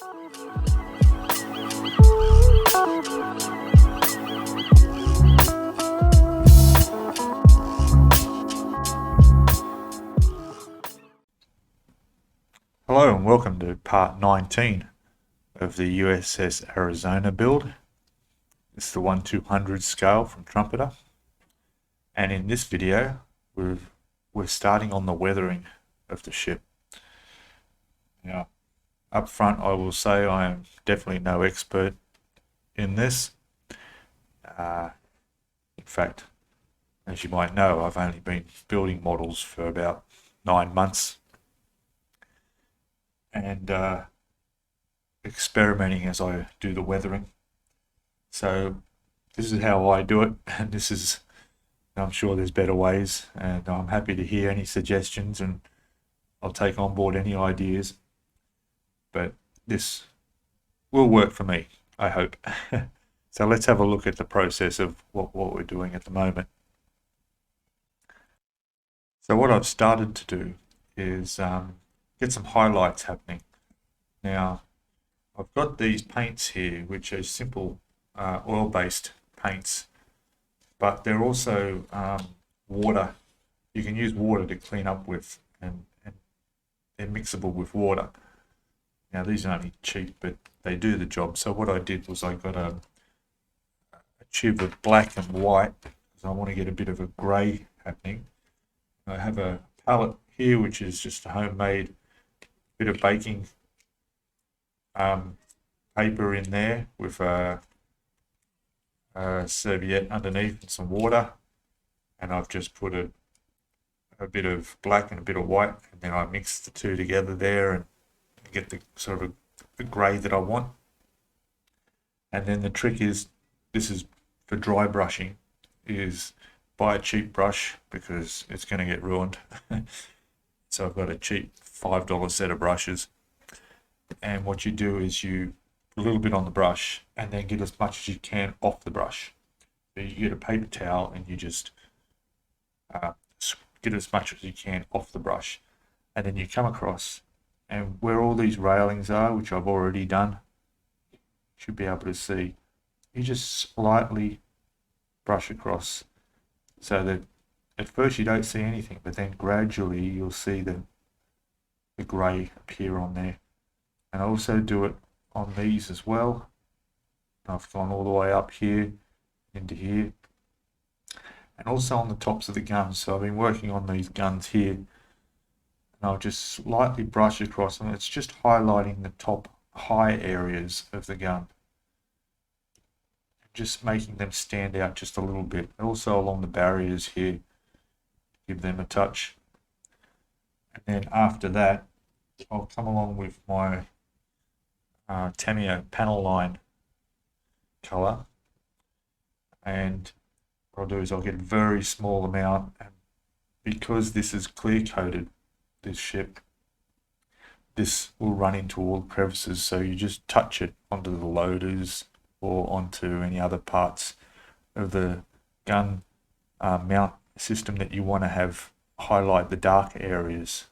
Hello and welcome to part 19 of the USS Arizona build. It's the 1/200 scale from Trumpeter, and in this video we're starting on the weathering of the ship. Now, up front I will say I am definitely no expert in this. In fact, as you might know, I've only been building models for about 9 months and experimenting as I do the weathering. So this is how I do it, and I'm sure there's better ways, and I'm happy to hear any suggestions, and I'll take on board any ideas. But this will work for me, I hope. So let's have a look at the process of what we're doing at the moment. So what I've started to do is get some highlights happening. Now, I've got these paints here, which are simple oil-based paints, but they're also water. You can use water to clean up with, and they're mixable with water. Now, these are only cheap, but they do the job. So what I did was I got a tube of black and white, because I want to get a bit of a grey happening. I have a palette here, which is just a homemade bit of baking paper in there with a serviette underneath and some water, and I've just put a bit of black and a bit of white, and then I mix the two together there and get the sort of the grey that I want. And then the trick is, this is for dry brushing, is buy a cheap brush because it's going to get ruined. So I've got a cheap $5 set of brushes, and what you do is you put a little bit on the brush and then get as much as you can off the brush. So you get a paper towel and you just get as much as you can off the brush, and then you come across, and where all these railings are, which I've already done, you should be able to see, you just slightly brush across, so that at first you don't see anything, but then gradually you'll see the grey appear on there. And I also do it on these as well. I've gone all the way up here into here, and also on the tops of the guns. So I've been working on these guns here, and I'll just slightly brush across them. It's just highlighting the top high areas of the gun, just making them stand out just a little bit. And also along the barriers here, give them a touch. And then after that, I'll come along with my Tamiya panel line color, and what I'll do is I'll get a very small amount, and because this is clear coated, this ship, this will run into all the crevices, so you just touch it onto the loaders or onto any other parts of the gun mount system that you want to have highlight the dark areas.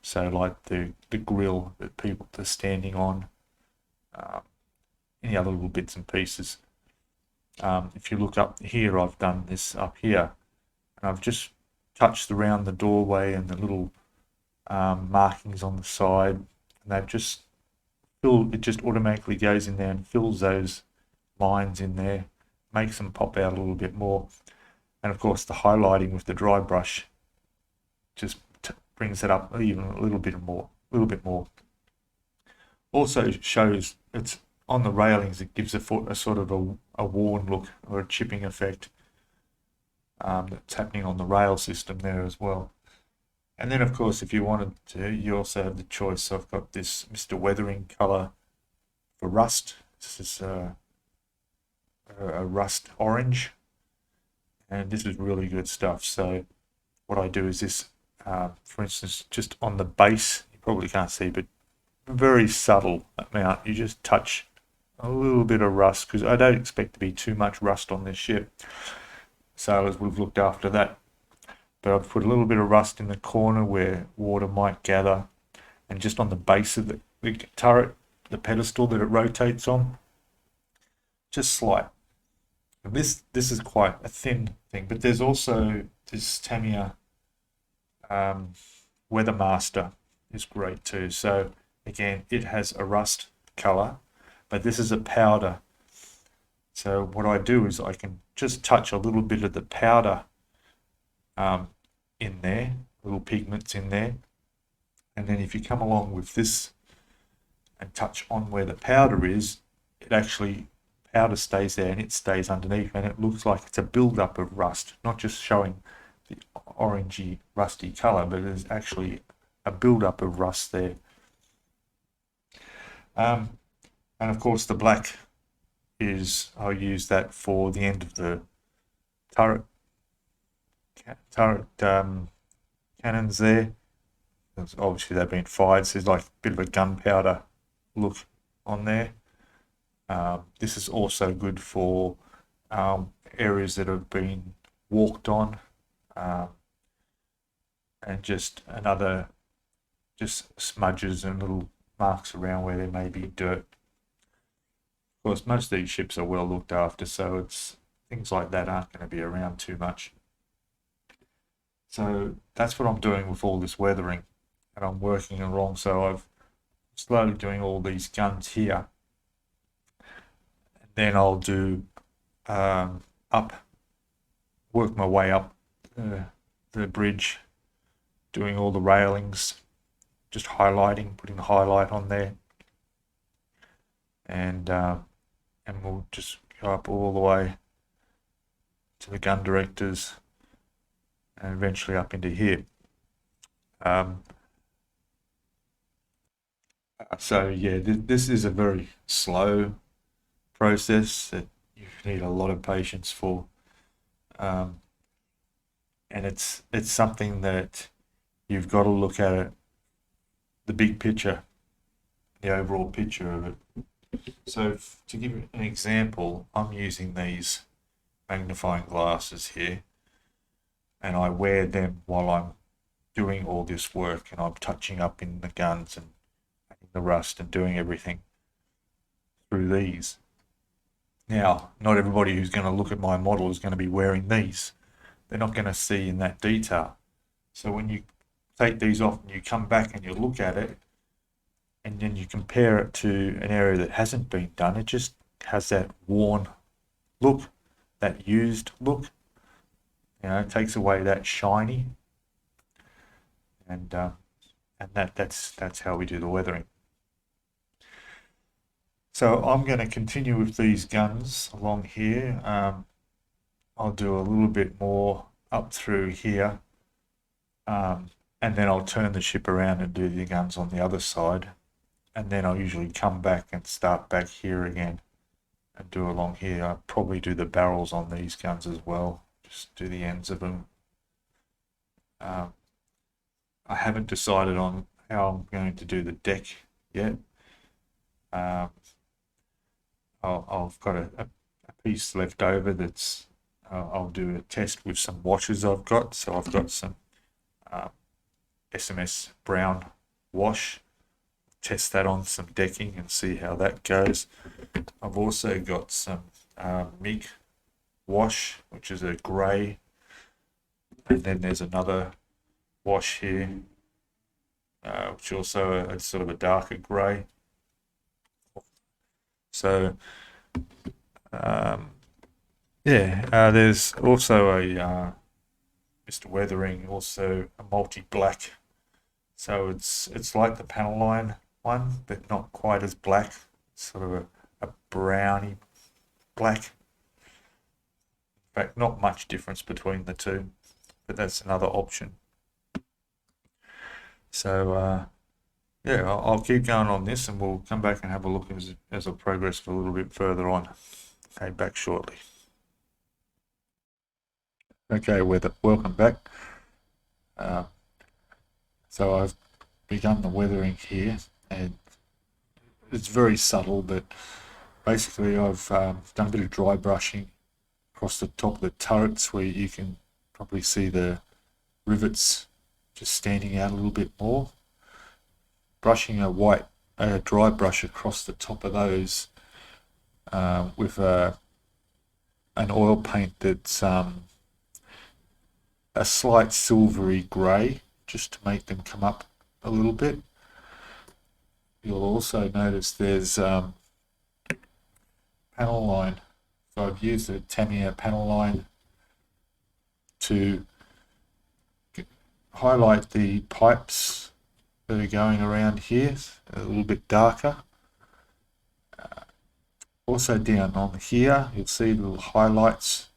So like the grill that people are standing on, any other little bits and pieces. If you look up here, I've done this up here, and I've just touched around the doorway and the little markings on the side, and they've just filled, it just automatically goes in there and fills those lines in there, makes them pop out a little bit more. And of course the highlighting with the dry brush just brings it up even a little bit more. Also shows, it's on the railings, it gives a sort of a worn look, or a chipping effect that's happening on the rail system there as well. And then of course, if you wanted to, you also have the choice. So I've got this Mr. Weathering color for rust. This is a rust orange, and this is really good stuff. So what I do is this, for instance, just on the base, you probably can't see, but very subtle amount, you just touch a little bit of rust, because I don't expect to be too much rust on this ship. Sailors would have looked after that, but I've put a little bit of rust in the corner where water might gather, and just on the base of the turret the pedestal that it rotates on, just slight. And this is quite a thin thing, but there's also this Tamiya Weathermaster is great too. So again, it has a rust color, but this is a powder. So what I do is I can just touch a little bit of the powder in there, little pigments in there. And then if you come along with this and touch on where the powder is, it actually, powder stays there and it stays underneath, and it looks like it's a build-up of rust, not just showing the orangey rusty color, but there's actually a build-up of rust there. And of course the black is, I'll use that for the end of the turret cannons there. Obviously they've been fired, so there's like a bit of a gunpowder look on there. This is also good for areas that have been walked on, and just smudges and little marks around where there may be dirt. Of course, most of these ships are well looked after, so it's things like that aren't going to be around too much. So that's what I'm doing with all this weathering, and I'm working along. So I'm slowly doing all these guns here, and then I'll do work my way up the bridge, doing all the railings, just highlighting, putting the highlight on there, and we'll just go up all the way to the gun directors and eventually up into here. So yeah, this is a very slow process that you need a lot of patience for, and it's something that you've got to look at it, the big picture, the overall picture of it. So to give you an example, I'm using these magnifying glasses here, and I wear them while I'm doing all this work, and I'm touching up in the guns and the rust and doing everything through these. Now, not everybody who's going to look at my model is going to be wearing these. They're not going to see in that detail. So when you take these off and you come back and you look at it, and then you compare it to an area that hasn't been done, it just has that worn look, that used look. You know, it takes away that shiny, and that's how we do the weathering. So I'm going to continue with these guns along here. I'll do a little bit more up through here, and then I'll turn the ship around and do the guns on the other side, and then I'll usually come back and start back here again and do along here. I'll probably do the barrels on these guns as well, just do the ends of them. I haven't decided on how I'm going to do the deck yet. I've got a piece left over that's I'll do a test with some washes I've got. So I've got some SMS brown wash, test that on some decking and see how that goes. I've also got some MIG wash, which is a grey, and then there's another wash here, which also a sort of a darker grey. So there's also a Mr. Weathering, also a multi-black. So it's like the panel line one, but not quite as black. It's sort of a browny black. In fact, not much difference between the two, but that's another option. So I'll keep going on this, and we'll come back and have a look as I progress a little bit further on. Okay, back shortly. Okay, welcome back. So I've begun the weathering here, and it's very subtle, but basically I've done a bit of dry brushing across the top of the turrets, where you can probably see the rivets just standing out a little bit more. Brushing a white a dry brush across the top of those with an oil paint that's a slight silvery grey, just to make them come up a little bit. You'll also notice there's panel line. So I've used a Tamiya panel line to highlight the pipes that are going around here a little bit darker. Also down on here, you'll see little highlights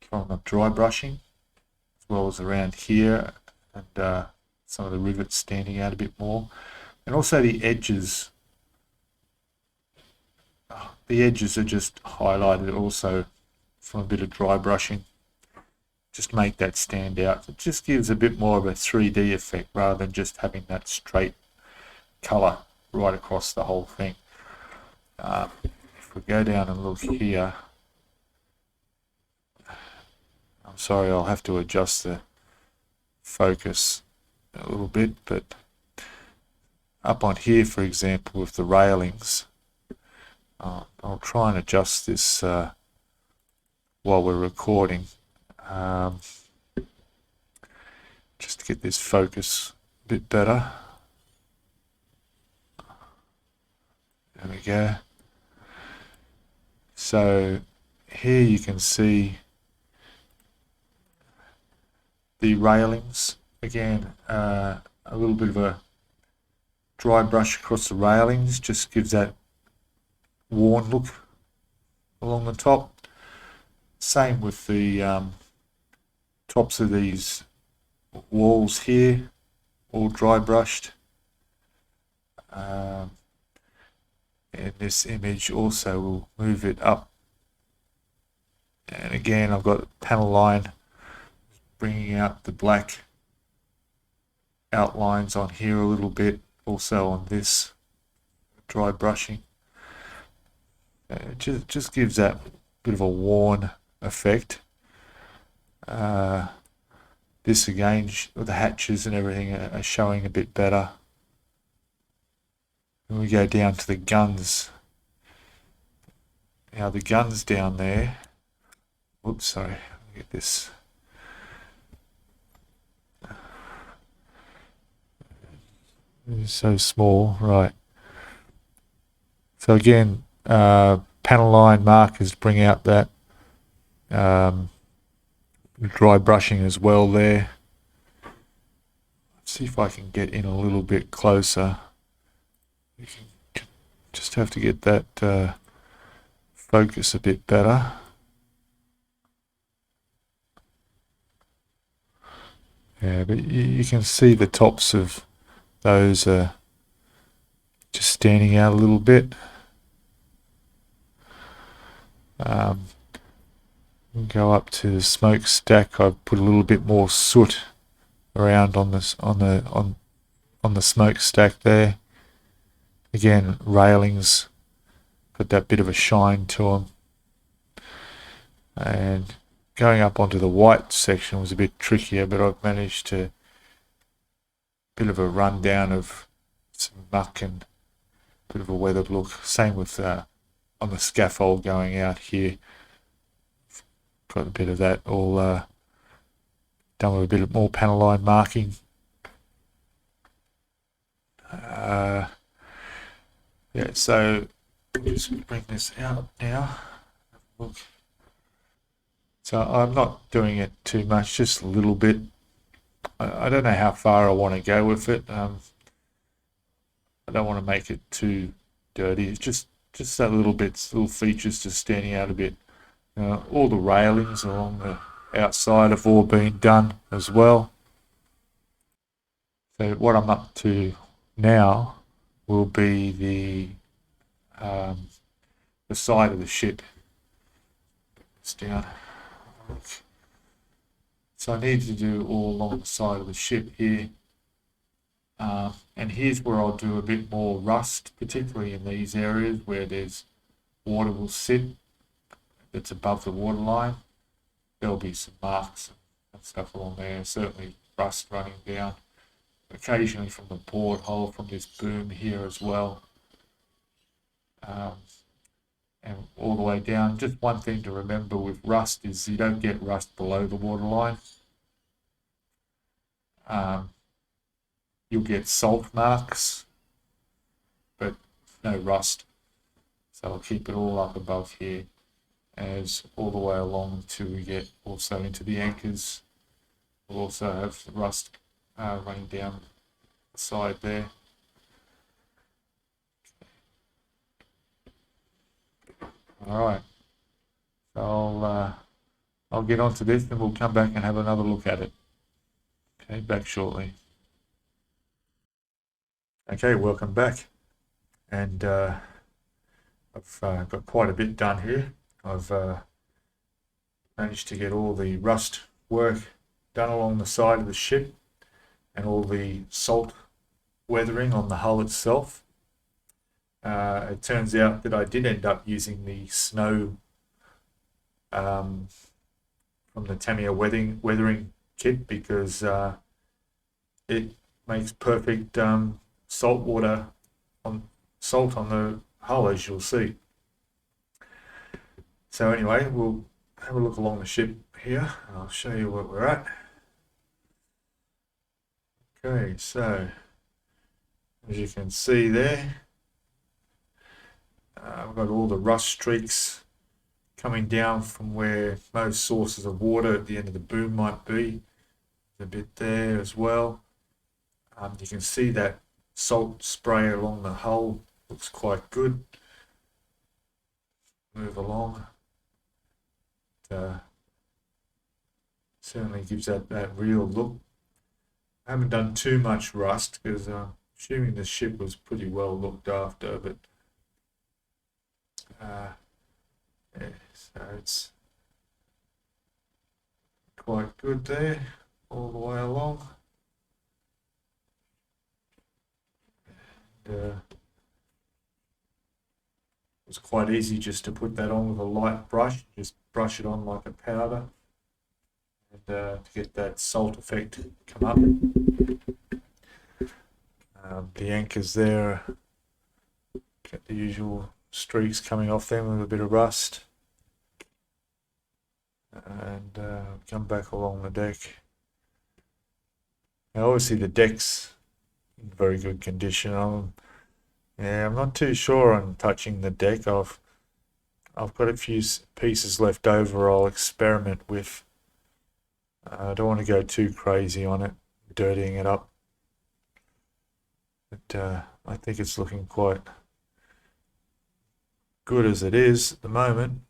from the dry brushing, as well as around here, and some of the rivets standing out a bit more. And also the edges. The edges are just highlighted also from a bit of dry brushing. Just make that stand out. It just gives a bit more of a 3D effect rather than just having that straight colour right across the whole thing. If we go down and look here, I'm sorry, I'll have to adjust the focus a little bit, but up on here, for example, with the railings, I'll try and adjust this while we're recording, just to get this focus a bit better. There we go. So here you can see the railings. Again, a little bit of a dry brush across the railings just gives that worn look along the top. Same with the tops of these walls here, all dry brushed. And this image also will move it up. And again, I've got a panel line bringing out the black outlines on here a little bit, also on this dry brushing. It just gives that bit of a worn effect. This again, the hatches and everything are showing a bit better. When we go down to the guns, now the guns down there, whoops, sorry, let me get this. It's so small, right. So again, panel line markers bring out that dry brushing as well there. Let's see if I can get in a little bit closer. You can just have to get that focus a bit better. Yeah, but you can see the tops of those are just standing out a little bit. Go up to the smokestack. I've put a little bit more soot around on this on the smokestack there. Again, railings got that bit of a shine to them. And going up onto the white section was a bit trickier, but I've managed to bit of a rundown of some muck and a bit of a weathered look. Same with on the scaffold going out here. Got a bit of that all done with a bit more panel line marking. Yeah, so I'll just bring this out now. Look. So I'm not doing it too much, just a little bit. I don't know how far I want to go with it. I don't want to make it too dirty. It's just that little bits, little features just standing out a bit. All the railings along the outside have all been done as well. So what I'm up to now will be the side of the ship. It's down. So I need to do all along the side of the ship here. And here's where I'll do a bit more rust, particularly in these areas where there's water will sit that's above the water line. There'll be some marks and stuff along there, certainly rust running down. occasionally from the porthole from this boom here as well. And all the way down. Just one thing to remember with rust is you don't get rust below the waterline. You'll get salt marks, but no rust. So I'll keep it all up above here as all the way along until we get also into the anchors. We'll also have the rust running down the side there. All right, so I'll get onto this and we'll come back and have another look at it. Okay, back shortly. Okay, welcome back. And I've got quite a bit done here. I've managed to get all the rust work done along the side of the ship and all the salt weathering on the hull itself. It turns out that I did end up using the snow from the Tamiya weathering kit because it makes perfect salt on the hull, as you'll see. So anyway, we'll have a look along the ship here and I'll show you where we're at. Okay, so as you can see there, I've got all the rust streaks coming down from where most sources of water at the end of the boom might be. There's a bit there as well. You can see that salt spray along the hull looks quite good. Move along. Certainly gives that real look. I haven't done too much rust because I'm assuming the ship was pretty well looked after, but yeah, so it's quite good there all the way along. And, it was quite easy just to put that on with a light brush, just brush it on like a powder, and to get that salt effect come up. The anchors there, get the usual streaks coming off them with a bit of rust. And come back along the deck. Now obviously the deck's in very good condition. I'm not too sure on touching the deck. I've got a few pieces left over I'll experiment with. I don't want to go too crazy on it, dirtying it up. But I think it's looking quite good as it is at the moment.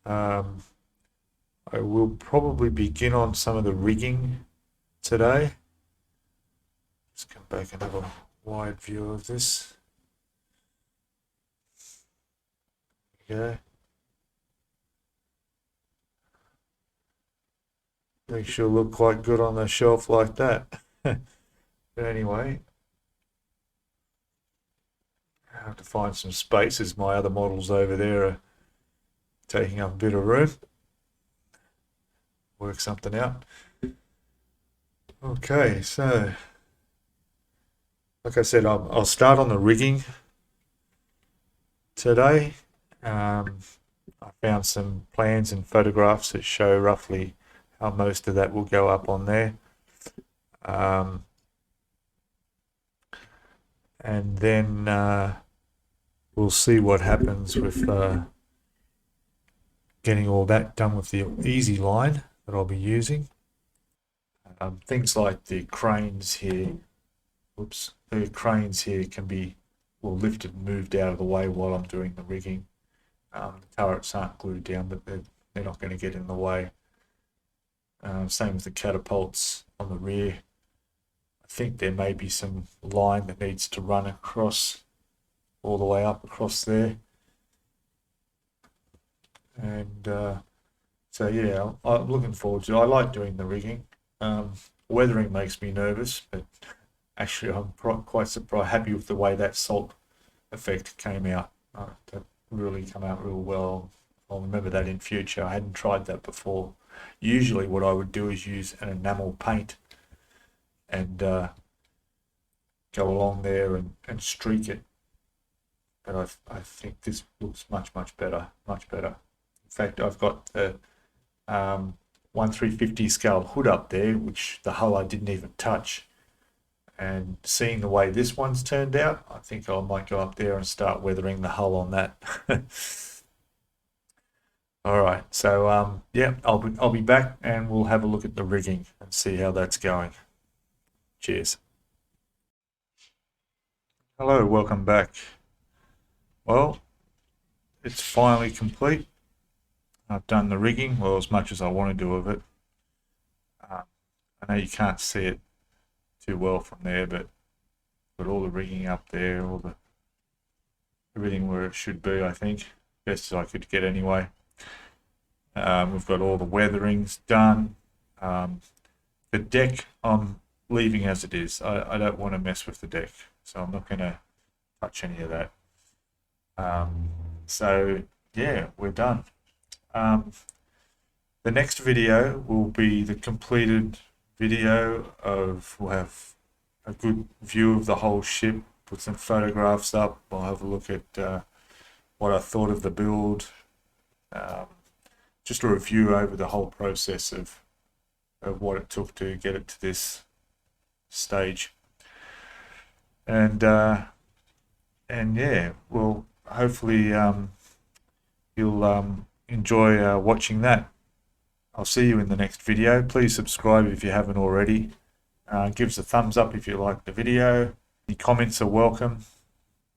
I will probably begin on some of the rigging today. Let's come back and have a wide view of this. Okay. Makes sure look quite good on the shelf like that. But anyway, I have to find some space as my other models over there are taking up a bit of room. Work something out. Okay, so like I said, I'll start on the rigging today. I found some plans and photographs that show roughly how most of that will go up on there. And then we'll see what happens with getting all that done with the easy line that I'll be using. Things like the cranes here, the cranes here can be lifted and moved out of the way while I'm doing the rigging. The turrets aren't glued down, but they're not going to get in the way. Same with the catapults on the rear. I think there may be some line that needs to run across all the way up across there. And so yeah, I'm looking forward to it. I like doing the rigging. Weathering makes me nervous, but actually I'm quite surprised, happy with the way that salt effect came out. That really come out real well. I'll remember that in future. I hadn't tried that before. Usually what I would do is use an enamel paint and go along there and streak it. But I think this looks much better, much better. In fact, I've got the 1/350 scale hood up there, which the hull I didn't even touch. And seeing the way this one's turned out, I think I might go up there and start weathering the hull on that. All right, so yeah, I'll be back and we'll have a look at the rigging and see how that's going. Cheers. Hello, welcome back. Well, it's finally complete. I've done the rigging, well, as much as I want to do of it. I know you can't see it too well from there, but got all the rigging up there, everything where it should be, I think, best as I could get anyway. We've got all the weatherings done. The deck I'm leaving as it is. I don't want to mess with the deck, so I'm not going to touch any of that. So yeah, we're done. The next video will be the completed video of, we'll have a good view of the whole ship, put some photographs up. We'll have a look at what I thought of the build, just a review over the whole process of what it took to get it to this stage. And yeah, well, hopefully you'll enjoy watching that. I'll see you in the next video. Please subscribe if you haven't already. Give us a thumbs up if you like the video. Any comments are welcome.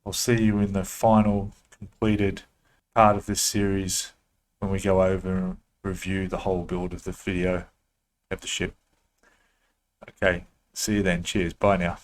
I'll see you in the final completed part of this series when we go over and review the whole build of the video of the ship. Okay, see you then. Cheers. Bye now.